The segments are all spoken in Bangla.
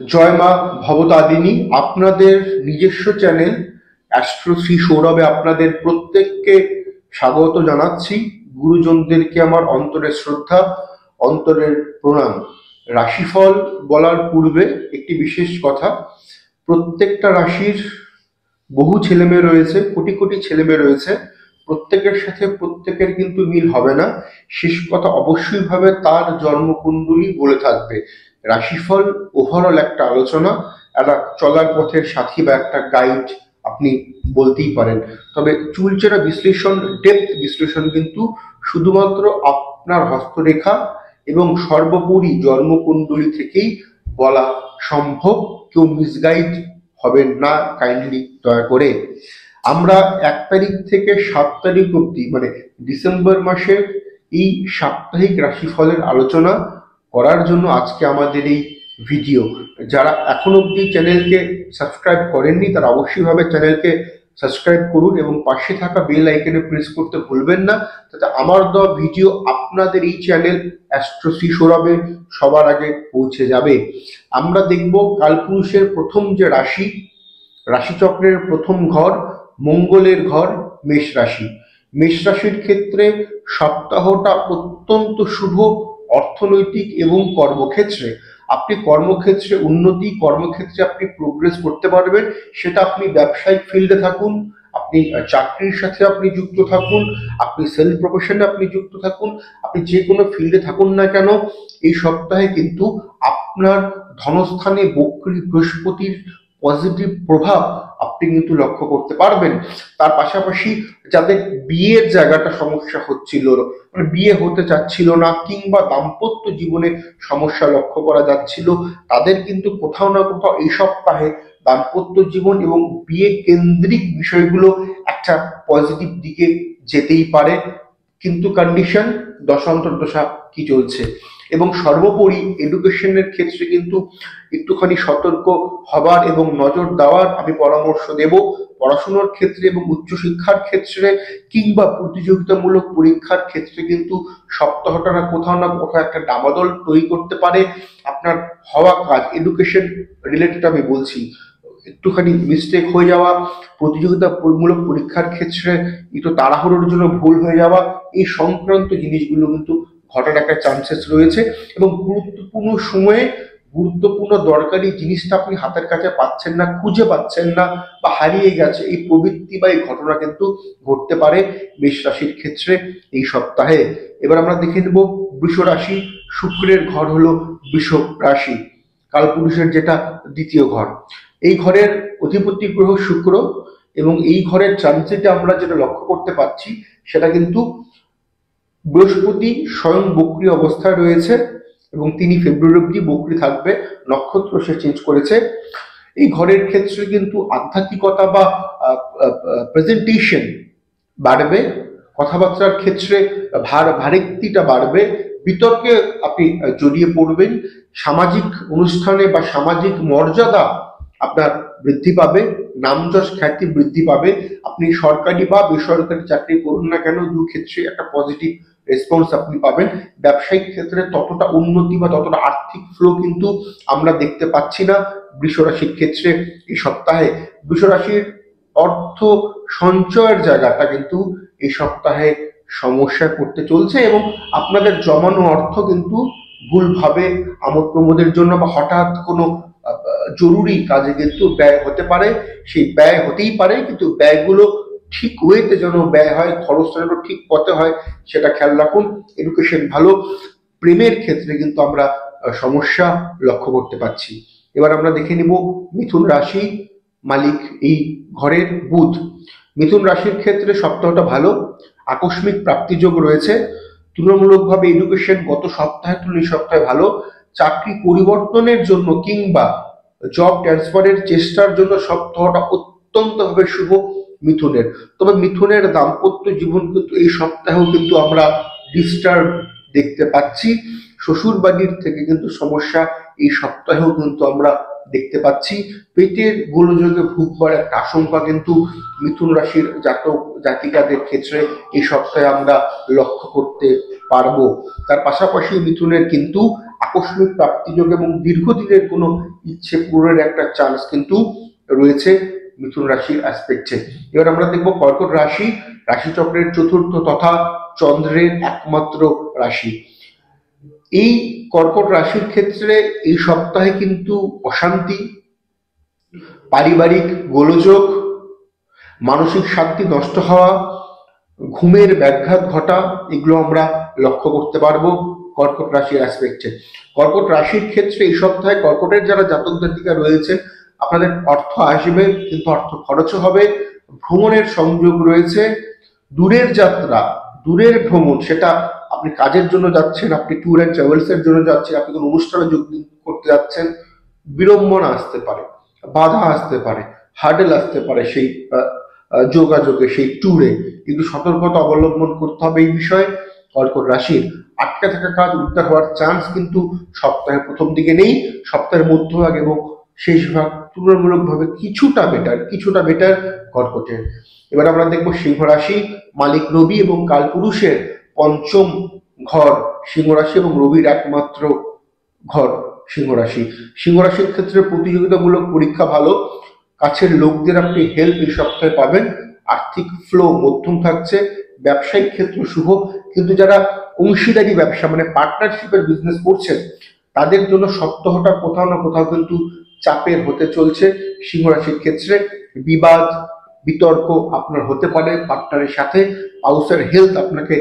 জয় মা ভবতারিণী। আপনাদের নিজস্ব চ্যানেল অ্যাস্ট্রোশ্রী সৌরভে আপনাদের প্রত্যেককে স্বাগত জানাচ্ছি। গুরুজনদেরকে আমার অন্তরের শ্রদ্ধা, অন্তরের প্রণাম। রাশিফল বলার পূর্বে একটি বিশেষ কথা, প্রত্যেকটা রাশির বহু ছেলেমেয়ে রয়েছে, কোটি কোটি ছেলেমেয়ে রয়েছে, প্রত্যেকের সাথে প্রত্যেকের কিন্তু মিল হবে না। শেষ কথা অবশ্যই ভাবে তার জন্মকুণ্ডলী বলে থাকবে। রাশিফল ওভারঅল একটা আলোচনা, একটা চলার পথের সাথী বা একটা গাইড আপনি বলতেই পারেন। তবে চুলচেরা বিশ্লেষণ, ডেপথ বিশ্লেষণ কিন্তু শুধুমাত্র আপনার হস্তরেখা এবং সর্বোপরি জন্মকুণ্ডলী থেকেই বলা সম্ভব। কেউ মিসগাইড হবেন না, কাইন্ডলি দয়া করে। আমরা 1 তারিখ থেকে 7 তারিখ অবধি মানে ডিসেম্বর মাসের এই সাপ্তাহিক রাশিফলের আলোচনা করার জন্য আজকে আমাদের এই ভিডিও। যারা এখন অবধি চ্যানেলকে সাবস্ক্রাইব করেননি তারা অবশ্যই ভাবে চ্যানেলকে সাবস্ক্রাইব করুন এবং পাশে থাকা বেল আইকনে প্রেস করতে ভুলবেন না, যাতে আমার দেওয়া ভিডিও আপনাদের এই চ্যানেল অ্যাস্ট্রোশ্রী সৌরভে সবার আগে পৌঁছে যাবে। আমরা দেখব কালপুরুষের প্রথম যে রাশি, রাশিচক্রের প্রথম ঘর, মঙ্গলের ঘর, মেষ রাশি। মেষ রাশির ক্ষেত্রে সপ্তাহটা অত্যন্ত শুভ অর্থনৈতিক এবং কর্মক্ষেত্রে। আপনি কর্মক্ষেত্রে উন্নতি, কর্মক্ষেত্রে আপনি প্রোগ্রেস করতে পারবেন। সেটা আপনি ব্যবসায়িক ফিল্ডে থাকুন, আপনি চাকরির সাথে আপনি যুক্ত থাকুন, আপনি সেলফ প্রফেশনে আপনি যুক্ত থাকুন, আপনি যে কোনো ফিল্ডে থাকুন না কেন, এই সপ্তাহে কিন্তু আপনার ধনস্থানে বক্রী বৃহস্পতির পজিটিভ প্রভাব আপনি কিন্তু লক্ষ্য করতে পারবেন। তার পাশাপাশি যাদের বিয়ের জায়গাটা সমস্যা হচ্ছিল, মানে বিয়ে হতে চাচ্ছিল না কিংবা দাম্পত্য জীবনে সমস্যা লক্ষ্য করা যাচ্ছিল, তাদের কিন্তু কোথাও না কোথাও এই সপ্তাহে দাম্পত্য জীবন এবং বিয়ে কেন্দ্রিক বিষয়গুলো একটা পজিটিভ দিকে যেতেই পারে। কিন্তু কন্ডিশন দশান্তর্দশা কি চলছে। এবং সর্বোপরি এডুকেশনের ক্ষেত্রে কিন্তু একটুখানি সতর্ক হবার এবং নজর দেওয়ার আমি পরামর্শ দেব। পড়াশোনার ক্ষেত্রে এবং উচ্চশিক্ষার ক্ষেত্রে কিংবা প্রতিযোগিতামূলক পরীক্ষার ক্ষেত্রে কিন্তু সপ্তাহটা না কোথাও একটা ডামাডোল তৈরি করতে পারে। আপনার হওয়া কাজ এডুকেশন রিলেটেড আমি বলছি, একটুখানি মিস্টেক হয়ে যাওয়া, প্রতিযোগিতামূলক পরীক্ষার ক্ষেত্রে একটু তাড়াহুড়োর জন্য ভুল হয়ে যাওয়া, এই সংক্রান্ত জিনিসগুলো কিন্তু ঘটার একটা চান্সেস রয়েছে। এবং গুরুত্বপূর্ণ সময়ে গুরুত্বপূর্ণ দরকারি জিনিসটা আপনি হাতের কাছে পাচ্ছেন না, খুঁজে পাচ্ছেন না বা হারিয়ে গেছে, এই প্রবৃত্তি বা এই ঘটনা কিন্তু ঘটতে পারে মেষ রাশির ক্ষেত্রে এই সপ্তাহে। এবার আমরা দেখে নেব বৃষ রাশি। শুক্রের ঘর হলো বৃষ রাশি, কালপুরুষের যেটা দ্বিতীয় ঘর। এই ঘরের অধিপতি গ্রহ শুক্র, এবং এই ঘরের ট্রানজিটে আমরা যেটা লক্ষ্য করতে পারছি সেটা কিন্তু বৃহস্পতি স্বয়ং বক্রী অবস্থায় রয়েছে এবং তিনি ফেব্রুয়ারি অব্দি বক্রী থাকবে, নক্ষত্র সে চেঞ্জ করেছে। এই ঘরের ক্ষেত্রে কিন্তু আধ্যাত্মিকতা বা প্রেজেন্টেশন বাড়বে, কথাবার্তার ক্ষেত্রে ভারিক্তিটা বাড়বে, বিতর্কে আপনি জড়িয়ে পড়বেন, সামাজিক অনুষ্ঠানে বা সামাজিক মর্যাদা আপনার বৃদ্ধি পাবে, নামযশ খ্যাতি বৃদ্ধি পাবে। আপনি সরকারি বা বেসরকারি চাকরি করুন না কেন, দু ক্ষেত্রে একটা পজিটিভ রেসপন্স আপনি পাবেন। ব্যবসায়িক ক্ষেত্রে ততটা উন্নতি বা ততটা আর্থিক ফ্লো কিন্তু আমরা দেখতে পাচ্ছি না বৃষ রাশির ক্ষেত্রে এই সপ্তাহে। বৃষ রাশির অর্থ সঞ্চয়ের জায়গাটা কিন্তু এই সপ্তাহে সমস্যায় পড়তে চলছে এবং আপনাদের জমানো অর্থ কিন্তু ভুলভাবে আমোদ প্রমোদের জন্য বা হঠাৎ কোনো জরুরি কাজে কিন্তু ব্যয় হতে পারে। সেই ব্যয় হতেই পারে, কিন্তু ব্যয়গুলো ঠিক ওয়েতে যেন ব্যয় হয়, খরচটা যেন ঠিক পথে হয়, সেটা খেয়াল রাখুন। এডুকেশন ভালো। প্রেমের ক্ষেত্রে কিন্তু আমরা সমস্যা লক্ষ্য করতে পারছি। এবার আমরা দেখে নিব মিথুন রাশি, মালিক এই ঘরের বুধ। মিথুন রাশির ক্ষেত্রে সপ্তাহটা ভালো, আকস্মিক প্রাপ্তিযোগ রয়েছে। তুলনামূলকভাবে এডুকেশন গত সপ্তাহের তুলনায় এই সপ্তাহে ভালো। চাকরি পরিবর্তনের জন্য কিংবা জব ট্রান্সফারের চেষ্টার জন্য সপ্তাহটা অত্যন্তভাবে শুভ মিথুনের। তবে মিথুনের দাম্পত্য জীবন কিন্তু এই সপ্তাহেও কিন্তু আমরা ডিস্টার্ব দেখতে পাচ্ছি। শ্বশুর বাড়ির থেকে কিন্তু সমস্যা এই সপ্তাহেও কিন্তু আমরা দেখতে পাচ্ছি। পেটের গোলযোগে ভুগবার একটা আশঙ্কা কিন্তু মিথুন রাশির জাতক জাতিকাদের ক্ষেত্রে এই সপ্তাহে আমরা লক্ষ্য করতে পারবো। তার পাশাপাশি মিথুনের কিন্তু আকস্মিক প্রাপ্তিযোগ এবং দীর্ঘদিনের কোনো ইচ্ছে পূরণের একটা চান্স কিন্তু রয়েছে মিথুন রাশির অ্যাসপেক্টে। এবার আমরা দেখবো কর্কট রাশি, রাশিচক্রের চতুর্থ তথা চন্দ্রের একমাত্র রাশি। এই কর্কট রাশির ক্ষেত্রে এই সপ্তাহে কিন্তু অশান্তি, পারিবারিক গোলযোগ, মানসিক শান্তি নষ্ট হওয়া, ঘুমের ব্যাঘাত ঘটা, এগুলো আমরা লক্ষ্য করতে পারবো কর্কট রাশির অ্যাসপেক্টে। কর্কট রাশির ক্ষেত্রে এই সপ্তাহে কর্কটের যারা জাতক জাতিকা রয়েছেন, আপনাদের অর্থ আসবে কিন্তু অর্থ খরচও হবে, ভ্রমণের সংযোগ রয়েছে, দূরের যাত্রা, দূরের ভ্রমণ, সেটা আপনি কাজের জন্য যাচ্ছেন, আপনি ট্যুর অ্যান্ড ট্রাভেলস এর জন্য যাচ্ছেন, আপনি কোনো অনুষ্ঠানে যোগ করতে যাচ্ছেন, বিড়ম্বনা আসতে পারে, বাধা আসতে পারে, হার্ডেল আসতে পারে সেই যোগাযোগে, সেই ট্যুরে, কিন্তু সতর্কতা অবলম্বন করতে হবে এই বিষয়ে। কর্কট রাশির আটকে থাকা কাজ উদ্ধার হওয়ার চান্স কিন্তু সপ্তাহের প্রথম দিকে নেই, সপ্তাহের মধ্যভাগ এবং শেষ ভাগ তুলনামূলকভাবে কিছুটা বেটার কর্কটের। এবার আমরা দেখবো সিংহ রাশি, মালিক রবি এবং কালপুরুষের পঞ্চম ঘর সিংহ রাশি এবং রবির একমাত্র ঘর সিংহ রাশি। সিংহ রাশির ক্ষেত্রে প্রতিযোগিতামূলক পরীক্ষা ভালো, কাছের লোকদের আপনি হেল্প এই সপ্তাহে পাবেন, আর্থিক ফ্লো মধ্যম থাকছে, ব্যবসায়িক ক্ষেত্র শুভ, কিন্তু যারা অংশীদারি ব্যবসা মানে পার্টনারশিপের বিজনেস করছেন তাদের জন্য সপ্তাহটা কোথাও না কোথাও কিন্তু চাপের হতে চলছে। সিংহ রাশির ক্ষেত্রে বিবাদ বিতর্ক আপনার হতে পারে পার্টনারের সাথে, পাউসের হেলথ আপনাকে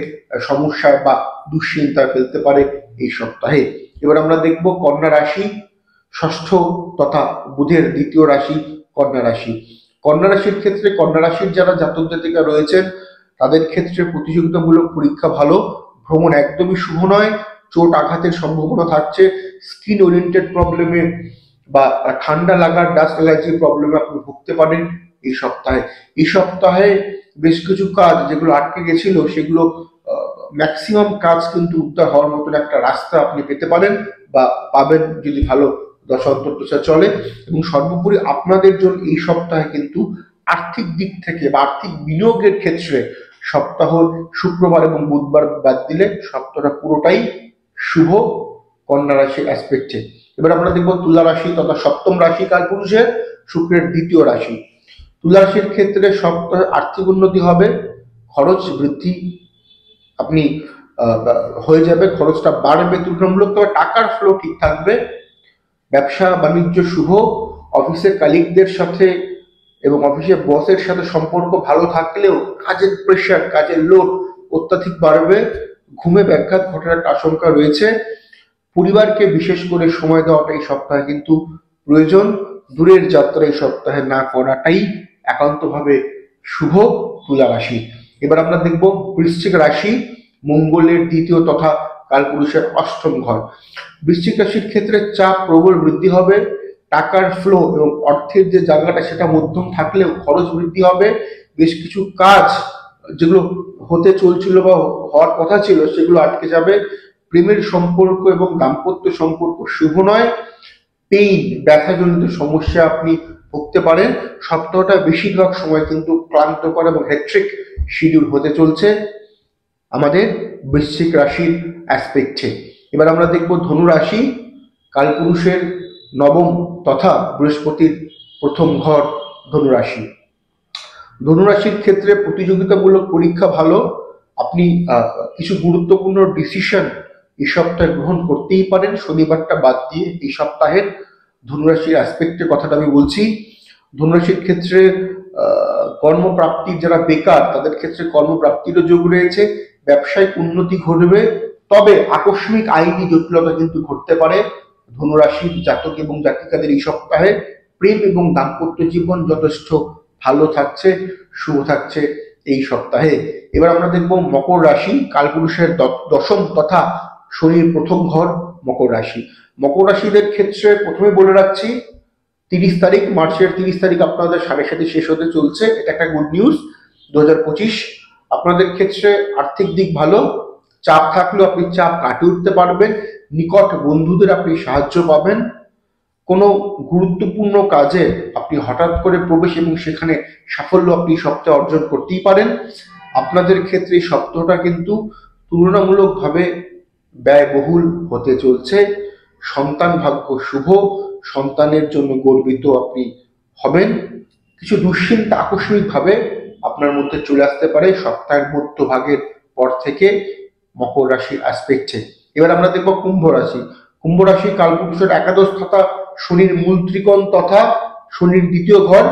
সমস্যায় বা দুশ্চিন্তায় ফেলতে পারে এই সপ্তাহে। এবার আমরা দেখব কন্যা রাশি, ষষ্ঠ তথা বুধের দ্বিতীয় রাশি কন্যা রাশি। কন্যা রাশির ক্ষেত্রে কন্যা রাশির যারা জাতক জাতিকা রয়েছেন তাদের ক্ষেত্রে প্রতিযোগিতামূলক পরীক্ষা ভালো, ভ্রমণ একদমই শুভ নয়, চোট আঘাতের সম্ভাবনা থাকছে, স্কিন ওরিয়েন্টেড প্রবলেমে বা ঠান্ডা লাগার ডাস্ট অ্যালার্জি প্রবলেমে আপনি ভুগতে পারেন এই সপ্তাহে। এই সপ্তাহে বেশ কিছু কাজ যেগুলো আটকে গেছিল সেগুলো ম্যাক্সিমাম কাজ কিন্তু উদ্ধার হওয়ার মতন একটা রাস্তা আপনি পেতে পারেন বা পাবেন যদি ভালো দশা অন্তর্দশা চলে। এবং সর্বোপরি আপনাদের জন্য এই সপ্তাহে কিন্তু আর্থিক দিক থেকে বা আর্থিক বিনিয়োগের ক্ষেত্রে সপ্তাহ শুক্রবার এবং বুধবার বাদ দিলে সপ্তাহটা পুরোটাই শুভ কন্যা রাশির অ্যাসপেক্টে। এবার আমরা দেখবো তুলা রাশি তথা সপ্তম রাশি কালপুরুষের শুক্রের দ্বিতীয় রাশি। তুলা রাশির ক্ষেত্রে সপ্তাহে আর্থিক উন্নতি হবে, খরচ বৃদ্ধি আপনি হয়ে যাবে, খরচটা বাড়বে তুলনামূলক, তবে টাকার ফ্লো ঠিক থাকবে, ব্যবসা বাণিজ্য শুভ, অফিসের কালিগদের সাথে এবং অফিসের বসের সাথে সম্পর্ক ভালো থাকলেও কাজের প্রেশার কাজের লোড অত্যাধিক বাড়বে, ঘুমে ব্যাঘাত ঘটার একটা আশঙ্কা রয়েছে, পরিবারকে বিশেষ করে সময় দেওয়াটা এই সপ্তাহে কিন্তু প্রয়োজন, দূরের যাত্রা এই সপ্তাহে না করাটাই একান্তভাবে শুভ তুলা রাশি। এবার আমরা দেখব বৃশ্চিক রাশি, মঙ্গলের দ্বিতীয় তথা কালপুরুষের অষ্টম ঘর। বৃশ্চিক রাশির ক্ষেত্রে চাপ প্রবল বৃদ্ধি হবে, টাকার ফ্লো এবং অর্থের যে জায়গাটা সেটা মধ্যম থাকলেও খরচ বৃদ্ধি হবে, বেশ কিছু কাজ যেগুলো হতে চলছিল বা হওয়ার কথা ছিল সেগুলো আটকে যাবে, প্রেমের সম্পর্ক এবং দাম্পত্য সম্পর্ক শুভ নয়, পেইন ব্যথাজনিত সমস্যা আপনি ভুগতে পারেন। সপ্তাহটা বেশিরভাগ সময় কিন্তু ক্লান্তকর এবং হেট্রিক শিডিউল হতে চলছে আমাদের বৃশ্চিক রাশির অ্যাসপেক্টে। এবার আমরা দেখব ধনু রাশি, কালপুরুষের নবম তথা বৃহস্পতির প্রথম ঘর ধনু রাশি। ধনু রাশির ক্ষেত্রে প্রতিযোগিতামূলক পরীক্ষা ভালো, আপনি কিছু গুরুত্বপূর্ণ ডিসিশন এই সপ্তাহে গ্রহণ করতেই পারেন, শনিবারটা বাদ দিয়ে এই সপ্তাহের ধনুরাশির অ্যাসপেক্টের কথাটা আমি বলছি। ধনুরাশির ক্ষেত্রে কর্মপ্রাপ্তির যারা বেকার তাদের ক্ষেত্রে কর্মপ্রাপ্তিরও যোগ রয়েছে, ব্যবসায়িক উন্নতি ঘটবে, তবে আকস্মিক আইনি জটিলতা কিন্তু ঘটতে পারে ধনুরাশির জাতক এবং জাতিকাদের এই সপ্তাহে। প্রেম এবং দাম্পত্য জীবন যথেষ্ট ভালো থাকছে, শুভ থাকছে এই সপ্তাহে। এবার আমরা দেখব মকর রাশি, কালপুরুষের দশম তথা শনির প্রথম ঘর মকর রাশি। মকর রাশিদের ক্ষেত্রে প্রথমে বলে রাখছি 30 তারিখ, মার্চের 30 তারিখ আপনাদের 7.5 শেষ হতে চলছে, এটা একটা গুড নিউজ। 2025 আপনাদের ক্ষেত্রে আর্থিক দিক ভালো, চাপ থাকলেও আপনি চাপ কাটিয়ে উঠতে পারবেন, নিকট বন্ধুদের আপনি সাহায্য পাবেন, কোনো গুরুত্বপূর্ণ কাজে আপনি হঠাৎ করে প্রবেশ এবং সেখানে সাফল্য আপনি সপ্তাহে অর্জন করতেই পারেন। আপনাদের ক্ষেত্রে এই সপ্তাহটা কিন্তু তুলনামূলকভাবে ব্যয়বহুল হতে চলছে, সন্তান ভাগ্য শুভ, সন্তানের জন্য গর্বিত আপনি হবেন। কিছু দুশ্চিন্তা আকস্মিকভাবে আপনার মধ্যে চলে আসতে পারে সপ্তাহের মধ্যভাগের পর থেকে মকর রাশির অ্যাসপেক্টে। এবার আমরা দেখব কুম্ভ রাশি। কুম্ভ রাশি কালপুরুষের একাদশ তথা শনির মূল ত্রিকোণ তথা শনির দ্বিতীয় ঘর।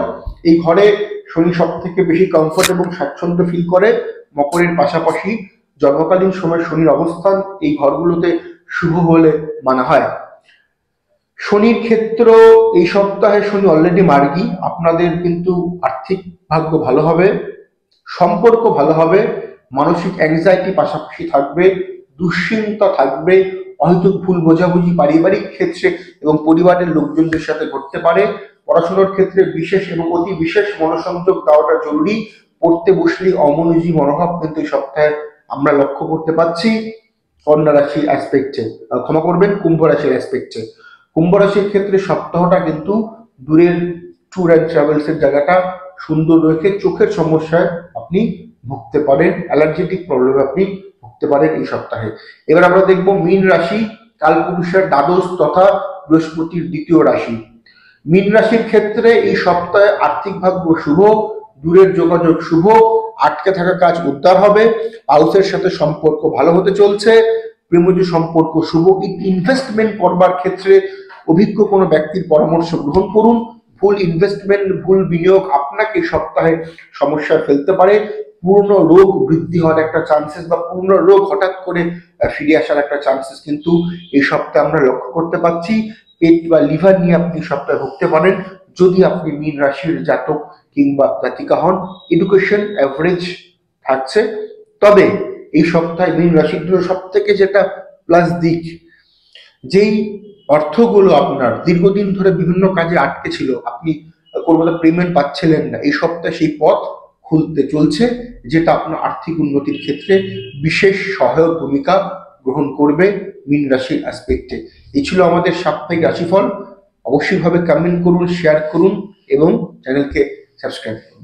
এই ঘরে শনি সব থেকে বেশি কমফোর্ট এবং স্বাচ্ছন্দ্য ফিল করে। মকরের পাশাপাশি জন্মকালীন সময় শনির অবস্থান এই ঘরগুলোতে শুভ বলে মানা হয়। শনির ক্ষেত্র এই সপ্তাহে শনি অলরেডি মার্গী। আপনাদের কিন্তু আর্থিক ভাগ্য ভালো হবে, সম্পর্ক ভালো হবে, মানসিক অ্যাংজাইটি পাশাপাশি থাকবে, দুশ্চিন্তা থাকবে, হয়তো ভুল বোঝাবুঝি পারিবারিক ক্ষেত্রে এবং পরিবারের লোকজনদের সাথে ঘটতে পারে। পড়াশোনার ক্ষেত্রে বিশেষ এবং অতি বিশেষ মনোসংযোগ দেওয়াটা জরুরি। পড়তে বসলে অমনোযোগী মনোভাব কিন্তু এই সপ্তাহে আমরা লক্ষ্য করতে পারছি কন্যা রাশির অ্যাসপেক্টে, ক্ষমা করবেন কুম্ভ রাশির অ্যাসপেক্টে। কুম্ভ রাশির ক্ষেত্রে সপ্তাহটা কিন্তু দূরের ট্যুর অ্যান্ড ট্রাভেলস এর জায়গাটা সুন্দর রেখে চোখের সমস্যায় আপনি ভুগতে পারেন, অ্যালার্জেটিক প্রবলেমে আপনি ভুগতে পারেন এই সপ্তাহে। এবার আমরা দেখব মীন রাশি কালপুরুষের দ্বাদশ তথা বৃহস্পতির দ্বিতীয় রাশি। মীন রাশির ক্ষেত্রে এই সপ্তাহে আর্থিক ভাগ্য শুভ, দূরের যোগাযোগ শুভ, আটকে থাকা কাজ উদ্ধার হবে, হাউসের সাথে সম্পর্ক ভালো হতে চলছে, প্রেমজ সম্পর্ক শুভ। ইনভেস্টমেন্ট করবার ক্ষেত্রে অভিজ্ঞ কোনো ব্যক্তির পরামর্শ গ্রহণ করুন। ভুল ইনভেস্টমেন্ট, ভুল বিনিয়োগ আপনাকে সপ্তাহে সমস্যায় ফেলতে পারে। পূর্ণ রোগ বৃদ্ধি হওয়ার একটা চান্সেস বা পূর্ণ রোগ হঠাৎ করে ফিরে আসার একটা চান্সেস কিন্তু এই সপ্তাহে আমরা লক্ষ্য করতে পারছি। পেট বা লিভার নিয়ে আপনি সপ্তাহে ভুগতে পারেন যদি আপনি মীন রাশির জাতক কিংবা জাতিকা হন। এডুকেশন অ্যাভারেজ থাকছে, তবে এই সপ্তাহে মীন রাশির জন্য সব থেকে যেটা প্লাস দিক, যেই অর্থগুলো আপনার দীর্ঘদিন ধরে বিভিন্ন কাজে আটকে ছিল, আপনি কোনো পেমেন্ট পাচ্ছিলেন না, এই সপ্তাহে সেই পথ খুলতে চলছে, যেটা আপনার আর্থিক উন্নতির ক্ষেত্রে বিশেষ সহায়ক ভূমিকা গ্রহণ করবে মীন রাশির অ্যাসপেক্টে। এই ছিল আমাদের সাপ্তাহিক রাশিফল। অবশ্যই ভাবে কমেন্ট করুন, শেয়ার করুন এবং চ্যানেলকে সাবস্ক্রাইব করুন।